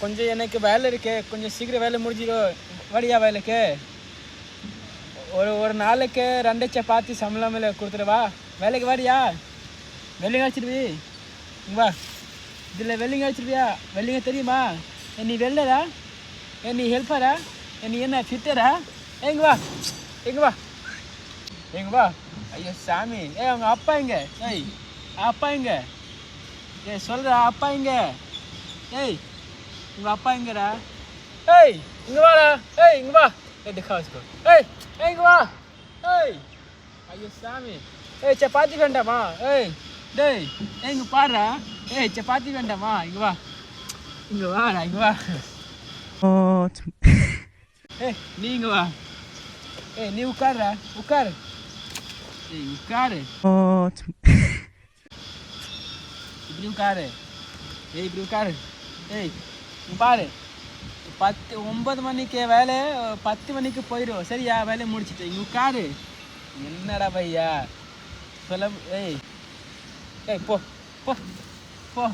கொஞ்சம் எனக்கு வேலை இருக்கு, கொஞ்சம் சீக்கிரம் வேலை முடிஞ்சிடும். வடியா வேலைக்கு ஒரு நாளைக்கு 2 சப்பாத்தி சம்பளம் கொடுத்துருவா. வேலைக்கு வாடியா? வெள்ளிங்க அடிச்சிடுவி. இங்கே வா, இதில் வெள்ளிங்க அடிச்சிடுவியா? வெள்ளிங்க தெரியுமா? நீ வெள்ளரா? நீ ஹெல்ப்பரா? நீ என்ன ஃபிட்டரா? எங்க வா, எங்க வா, எங்க வா. ஐயோ சாமி, அவங்க அப்பா இங்க. அப்பா இங்க. சொல்கிறா, அப்பா இங்க. உங்கள் அப்பா இங்கடா. இங்கே வாடா. இங்கே வா. दिखा उसको. இங்கே வா. ஐயோ சாமி. சப்பாத்தி வேண்டாமா? டேய் இங்கே பாடுறா. சப்பாத்தி வேண்டாமா? இங்கே வா, இங்கே வாடா, இங்கே வா. நீ இங்கே வா. நீ உட்காருடா, உட்காரு. உட்காரு. இப்படி உட்காரு. இப்படி உட்காரு. பாரு, 9 மணிக்கு வேலை, 10 மணிக்கு போயிடும். சரியா? வேலையை முடிச்சுட்டு இங்கே உட்காரு. என்னடா பையா சொல்ல. போ போ போ.